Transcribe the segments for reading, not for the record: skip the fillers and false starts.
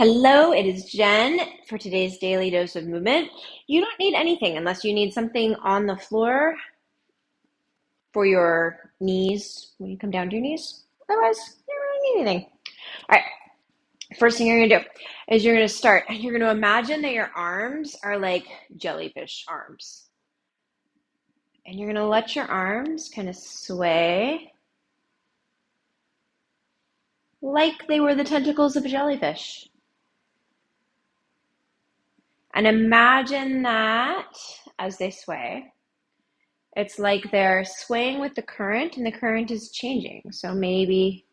Hello, it is Jen for today's daily dose of movement. You don't need anything unless you need something on the floor for your knees when you come down to your knees. Otherwise, you don't really need anything. All right, first thing you're gonna do is you're gonna start and you're gonna imagine that your arms are like jellyfish arms. And you're gonna let your arms kind of sway like they were the tentacles of a jellyfish. And imagine that as they sway. It's like they're swaying with the current and the current is changing. So maybe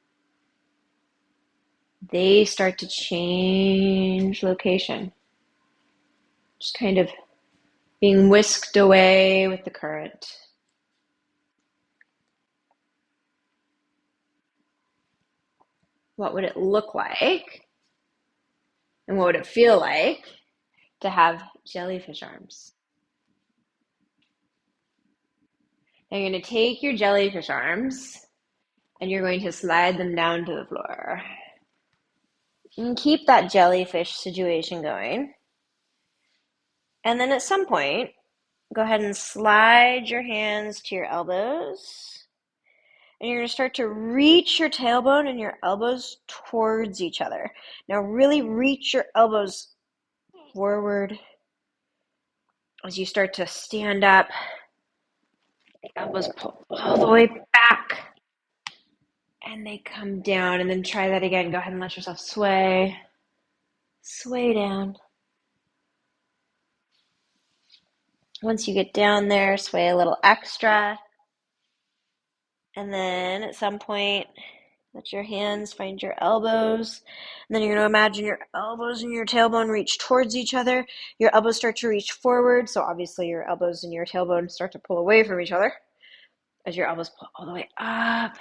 they start to change location, just kind of being whisked away with the current. What would it look like? And what would it feel like to have jellyfish arms? Now you're going to take your jellyfish arms and you're going to slide them down to the floor. And keep that jellyfish situation going. And then at some point, go ahead and slide your hands to your elbows. And you're going to start to reach your tailbone and your elbows towards each other. Now really reach your elbows forward as you start to stand up. The elbows pull all the way back. And they come down. And then try that again. Go ahead and let yourself sway. Sway down. Once you get down there, sway a little extra. And then at some point, let your hands find your elbows. And then you're going to imagine your elbows and your tailbone reach towards each other. Your elbows start to reach forward. So obviously your elbows and your tailbone start to pull away from each other as your elbows pull all the way up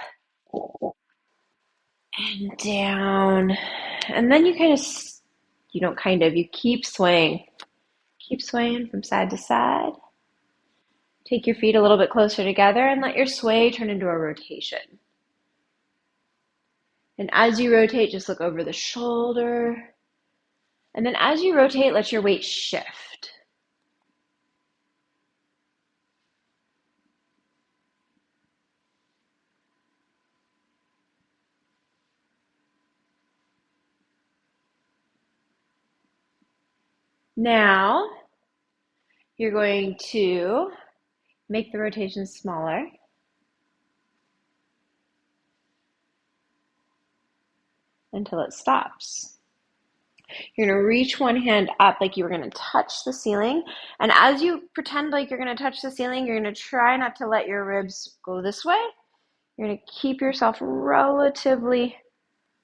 and down. And then you keep swaying. Keep swaying from side to side. Take your feet a little bit closer together and let your sway turn into a rotation. And as you rotate, just look over the shoulder. And then as you rotate, let your weight shift. Now, you're going to make the rotation smaller. Until it stops. You're going to reach one hand up like you were going to touch the ceiling. And as you pretend like you're going to touch the ceiling, you're going to try not to let your ribs go this way. You're going to keep yourself relatively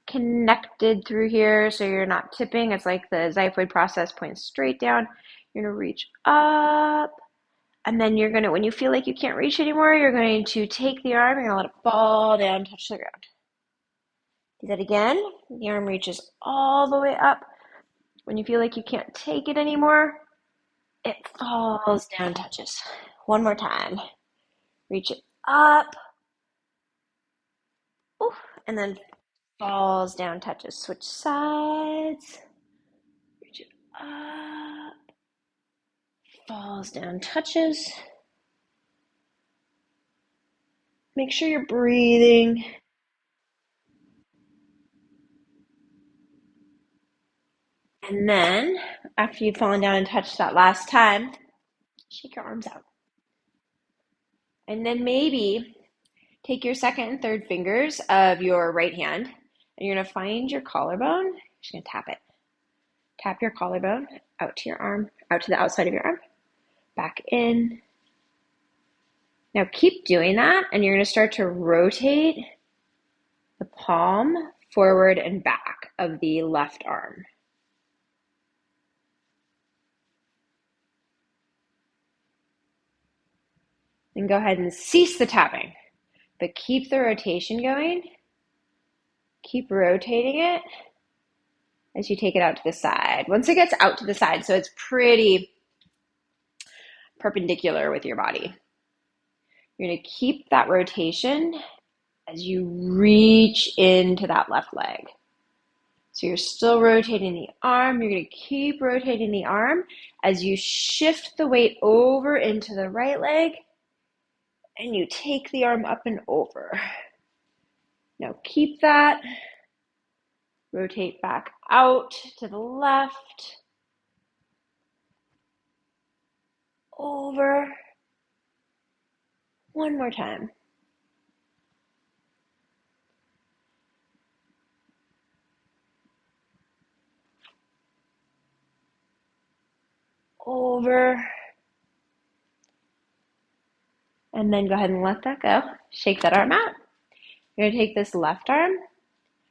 connected through here so you're not tipping. It's like the xiphoid process points straight down. You're going to reach up. And then you're going to, when you feel like you can't reach anymore, you're going to take the arm, you're going to let it fall down, touch the ground. Do that again. The arm reaches all the way up. When you feel like you can't take it anymore, it falls down, touches. One more time. Reach it up. Oof, and then falls down, touches. Switch sides. Reach it up. Falls down, touches. Make sure you're breathing. And then, after you've fallen down and touched that last time, shake your arms out. And then maybe take your second and third fingers of your right hand, and you're going to find your collarbone. You're just going to tap it. Tap your collarbone out to your arm, out to the outside of your arm, back in. Now keep doing that, and you're going to start to rotate the palm forward and back of the left arm. Then go ahead and cease the tapping, but keep the rotation going. Keep rotating it as you take it out to the side. Once it gets out to the side, so it's pretty perpendicular with your body, you're going to keep that rotation as you reach into that left leg. So you're still rotating the arm. You're going to keep rotating the arm as you shift the weight over into the right leg and you take the arm up and over. Now keep that. Rotate back out to the left. Over. One more time. Over. And then go ahead and let that go. Shake that arm out. You're going to take this left arm,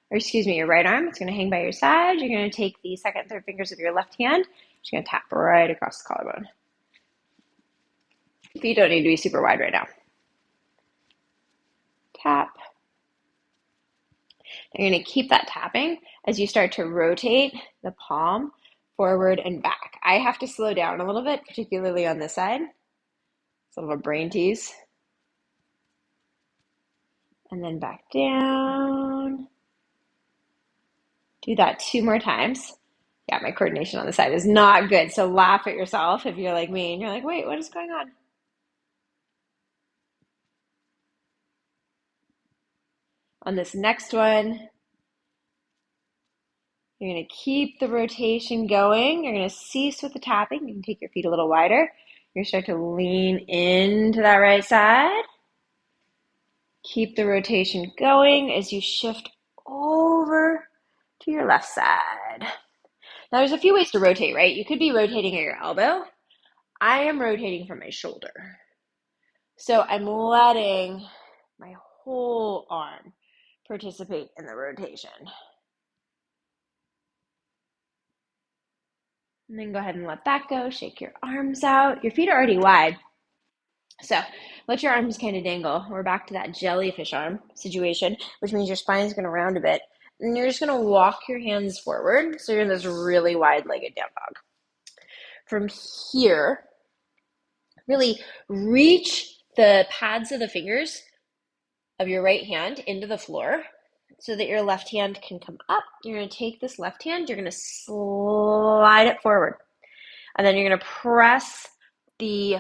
or excuse me, your right arm. It's going to hang by your side. You're going to take the second and third fingers of your left hand. Just going to tap right across the collarbone. Feet don't need to be super wide right now. Tap. You're going to keep that tapping as you start to rotate the palm forward and back. I have to slow down a little bit, particularly on this side. It's a little brain tease. And then back down. Do that 2 more times. Yeah, my coordination on the side is not good. So laugh at yourself if you're like me and you're like, wait, what is going on? On this next one, you're going to keep the rotation going. You're going to cease with the tapping. You can take your feet a little wider. You're going to start to lean into that right side. Keep the rotation going as you shift over to your left side. Now, there's a few ways to rotate, right? You could be rotating at your elbow. I am rotating from my shoulder. So I'm letting my whole arm participate in the rotation. And then go ahead and let that go. Shake your arms out. Your feet are already wide. So let your arms kind of dangle. We're back to that jellyfish arm situation, which means your spine is going to round a bit. And you're just going to walk your hands forward. So you're in this really wide-legged down dog. From here, really reach the pads of the fingers of your right hand into the floor so that your left hand can come up. You're going to take this left hand, you're going to slide it forward. And then you're going to press the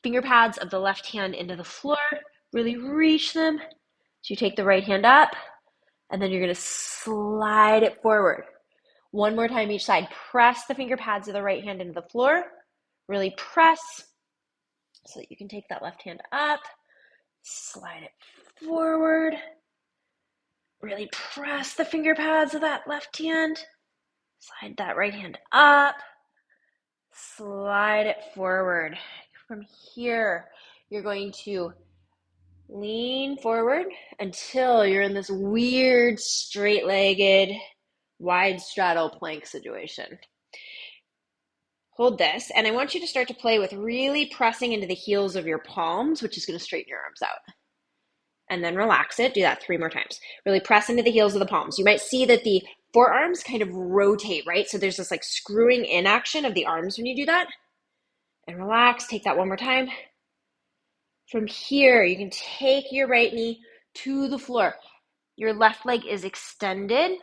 finger pads of the left hand into the floor, really reach them. So you take the right hand up, and then you're going to slide it forward. One more time each side. Press the finger pads of the right hand into the floor. Really press so that you can take that left hand up, slide it forward. Really press the finger pads of that left hand. Slide that right hand up. Slide it forward. From here, you're going to lean forward until you're in this weird straight-legged wide straddle plank situation. Hold this, and I want you to start to play with really pressing into the heels of your palms, which is going to straighten your arms out. And then relax it. Do that 3 more times. Really press into the heels of the palms. You might see that the forearms kind of rotate, right? So there's this like screwing in action of the arms when you do that. And relax. Take that 1 more time. From here, you can take your right knee to the floor. Your left leg is extended.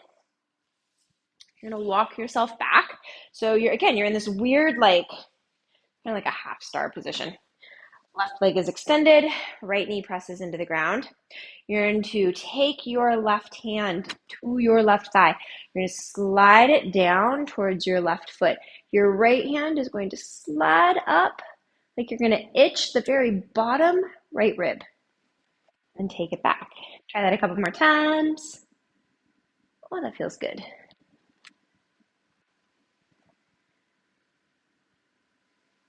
You're going to walk yourself back. So you're in this weird, like, kind of like a half star position. Left leg is extended. Right knee presses into the ground. You're going to take your left hand to your left thigh. You're going to slide it down towards your left foot. Your right hand is going to slide up like you're going to itch the very bottom right rib. And take it back. Try that a couple more times. Oh, that feels good.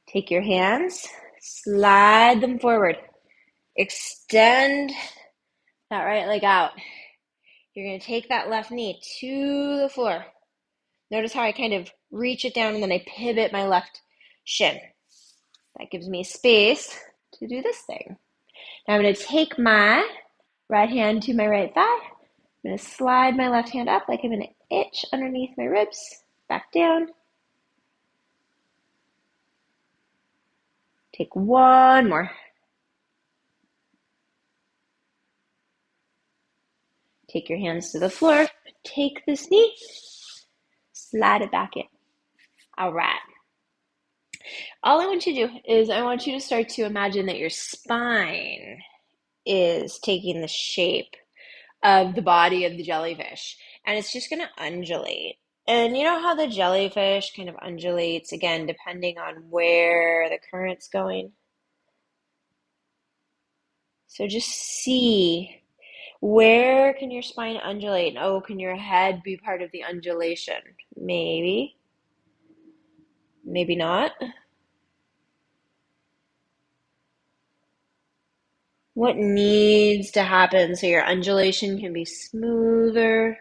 Take your hands, slide them forward. Extend that right leg out. You're going to take that left knee to the floor. Notice how I kind of reach it down and then I pivot my left shin. That gives me space to do this thing. Now I'm going to take my right hand to my right thigh. I'm going to slide my left hand up like I'm going to itch underneath my ribs. Back down. Take 1 more. Take your hands to the floor. Take this knee. Slide it back in. All right. All I want you to do is I want you to start to imagine that your spine is taking the shape of the body of the jellyfish, and it's just going to undulate. And you know how the jellyfish kind of undulates, again, depending on where the current's going? So just see, where can your spine undulate? Oh, can your head be part of the undulation? Maybe, maybe not. What needs to happen so your undulation can be smoother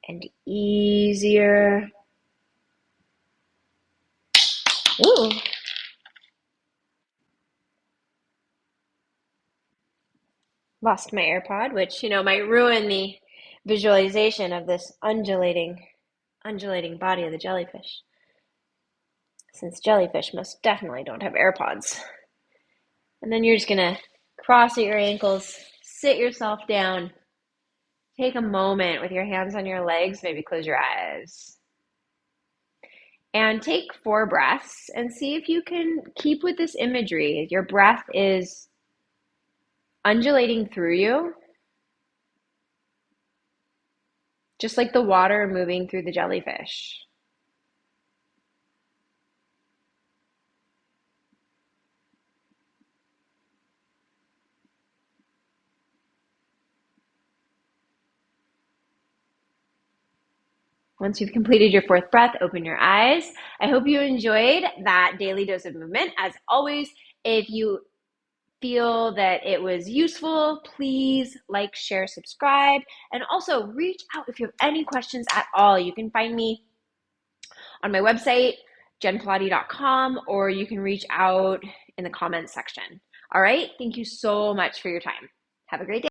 and easier? Ooh, lost my AirPod, which, might ruin the visualization of this undulating body of the jellyfish, since jellyfish most definitely don't have AirPods. And then you're just gonna cross at your ankles, sit yourself down, take a moment with your hands on your legs, maybe close your eyes, and take 4 breaths and see if you can keep with this imagery. Your breath is undulating through you, just like the water moving through the jellyfish. Once you've completed your 4th breath, open your eyes. I hope you enjoyed that daily dose of movement. As always, if you feel that it was useful, please like, share, subscribe, and also reach out if you have any questions at all. You can find me on my website, jennpilotti.com, or you can reach out in the comments section. All right, thank you so much for your time. Have a great day.